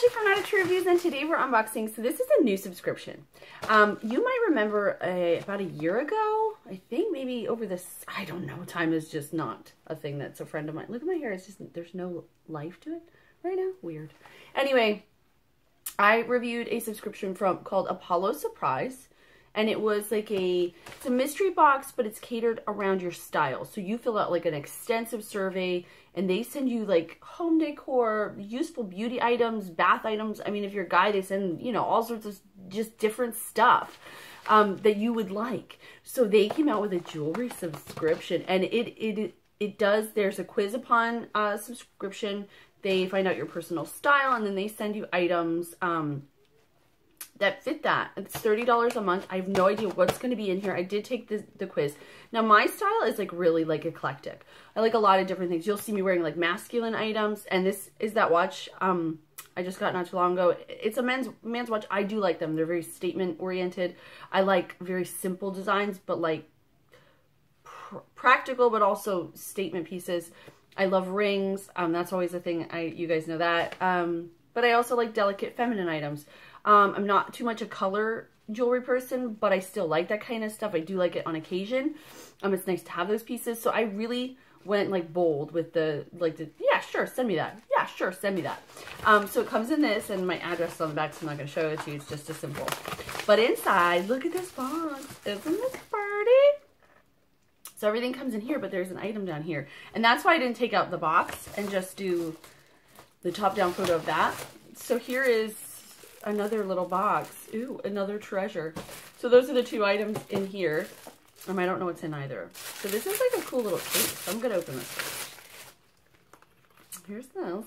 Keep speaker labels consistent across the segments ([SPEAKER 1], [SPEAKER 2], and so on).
[SPEAKER 1] Ashley from Not a True Reviews, and today we're unboxing. So this is a new subscription. You might remember about a year ago, I think maybe over this, I don't know, time is just not a thing that's a friend of mine. Look at my hair, it's just, there's no life to it right now. Weird. Anyway, I reviewed a subscription called Apollo Surprise. And it was like it's a mystery box, but it's catered around your style. So you fill out like an extensive survey and they send you like home decor, useful beauty items, bath items. I mean, if you're a guy, they send, you know, all sorts of just different stuff that you would like. So they came out with a jewelry subscription, and it does, there's a quiz upon subscription. They find out your personal style, and then they send you items that fit that. It's $30 a month. I have no idea what's going to be in here. I did take the quiz. Now, my style is like really like eclectic. I like a lot of different things. You'll see me wearing like masculine items, and this is that watch I just got not too long ago. It's a man's watch. I do like them. They're very statement oriented. I like very simple designs, but like practical, but also statement pieces. I love rings. That's always a thing. You guys know that. But I also like delicate feminine items. I'm not too much a color jewelry person, but I still like that kind of stuff. I do like it on occasion. It's nice to have those pieces. So I really went like bold with yeah, sure, send me that. Yeah, sure, send me that. So it comes in this, and my address is on the back, so I'm not going to show it to you. It's just as simple. But inside, look at this box. Isn't this pretty? So everything comes in here, but there's an item down here. And that's why I didn't take out the box and just do the top-down photo of that. So here is another little box. Ooh, another treasure. So those are the two items in here. I don't know what's in either. So this is like a cool little case. I'm going to open this first. Here's this.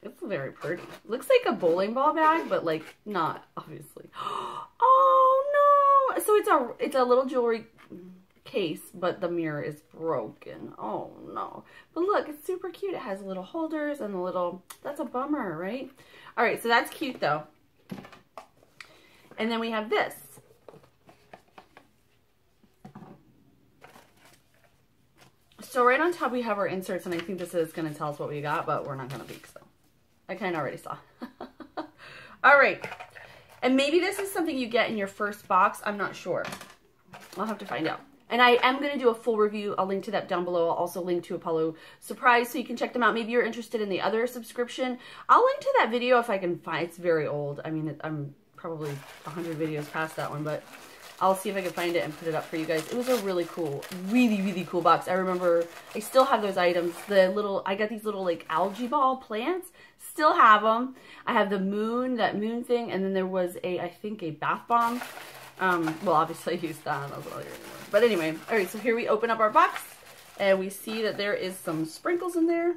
[SPEAKER 1] It's very pretty. Looks like a bowling ball bag, but like not, obviously. Oh no! So it's a little jewelry case, but the mirror is broken. Oh no. But look, it's super cute. It has little holders and a little, that's a bummer, right? All right, so that's cute though. And then we have this. So right on top we have our inserts, and I think this is going to tell us what we got, but we're not going to peek, so I kind of already saw. All right. And maybe this is something you get in your first box. I'm not sure. I'll have to find out. And I am going to do a full review. I'll link to that down below. I'll also link to Apollo Surprise so you can check them out. Maybe you're interested in the other subscription. I'll link to that video if I can find. It's very old. I mean, I'm probably 100 videos past that one, but I'll see if I can find it and put it up for you guys. It was a really cool, really cool box. I remember I still have those items. I got these little like algae ball plants. Still have them. I have the moon, that moon thing, and then there was I think a bath bomb. Well, obviously I used that. That was all here. But anyway, all right, so here we open up our box, and we see that there is some sprinkles in there.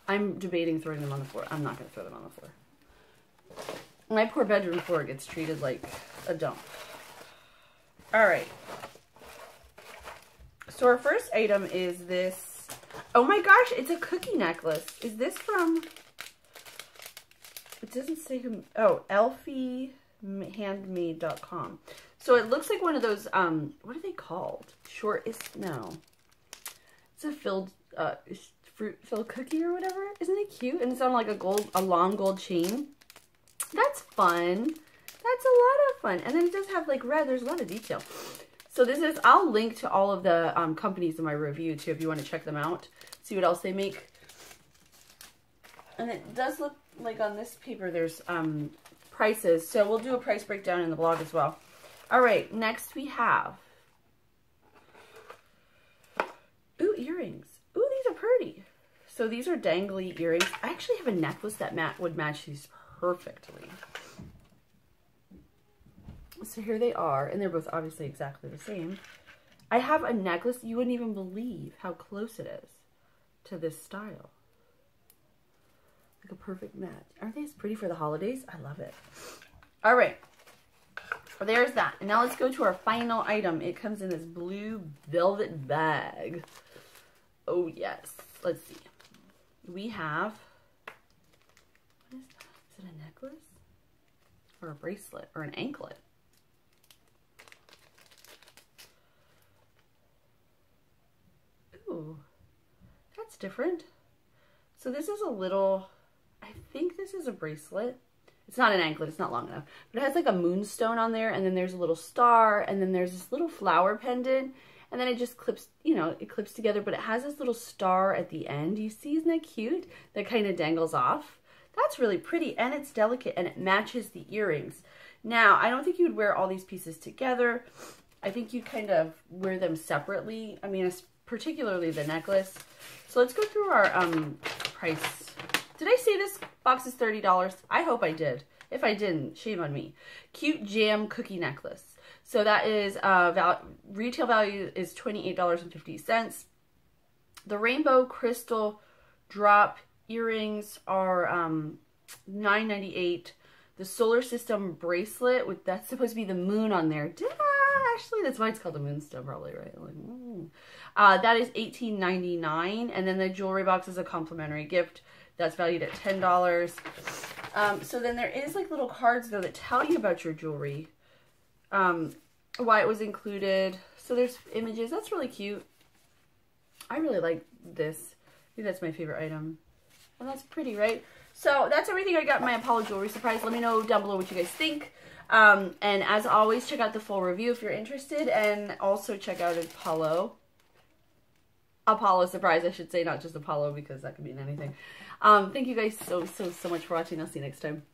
[SPEAKER 1] I'm debating throwing them on the floor. I'm not going to throw them on the floor. My poor bedroom floor gets treated like a dump. All right. So our first item is this. Oh my gosh, it's a cookie necklace. Is this from, it doesn't say who, oh, elfiehandmade.com. So it looks like one of those, what are they called? No. It's a fruit-filled cookie or whatever. Isn't it cute? And it's on like a long gold chain. That's fun. That's a lot of fun. And then it does have like red. There's a lot of detail. So this is, I'll link to all of the companies in my review too if you want to check them out. See what else they make. And it does look like on this paper there's prices. So we'll do a price breakdown in the blog as well. All right, next we have, ooh, earrings. Ooh, these are pretty. So these are dangly earrings. I actually have a necklace that would match these perfectly. So here they are, and they're both obviously exactly the same. I have a necklace. You wouldn't even believe how close it is to this style. Like a perfect match. Aren't they as pretty for the holidays? I love it. All right. Well, there's that. And now let's go to our final item. It comes in this blue velvet bag. Oh, yes. Let's see. We have, what is that? Is it a necklace? Or a bracelet? Or an anklet? Ooh. That's different. So this is a little, I think this is a bracelet. It's not an anklet, it's not long enough. But it has like a moonstone on there, and then there's a little star, and then there's this little flower pendant, and then it just clips, you know, it clips together, but it has this little star at the end. You see, isn't that cute? That kind of dangles off. That's really pretty, and it's delicate, and it matches the earrings. Now, I don't think you would wear all these pieces together. I think you kind of wear them separately. I mean, particularly the necklace. So let's go through our price. Did I say this box is $30? I hope I did. If I didn't, shame on me. Cute Jam Cookie Necklace. So that is, retail value is $28.50. The Rainbow Crystal Drop earrings are $9.98. The Solar System bracelet, with that's supposed to be the moon on there. Actually, that's why it's called a moonstone, probably, right? Like, that is $18.99. And then the jewelry box is a complimentary gift. That's valued at $10. So then there is like little cards though that tell you about your jewelry, why it was included. So there's images. That's really cute. I really like this. I think that's my favorite item. And that's pretty, right? So that's everything I got in my Apollo jewelry surprise. Let me know down below what you guys think. And as always, check out the full review if you're interested, and also check out Apollo surprise, I should say, not just Apollo, because that could mean anything. Thank you guys so much for watching. I'll see you next time.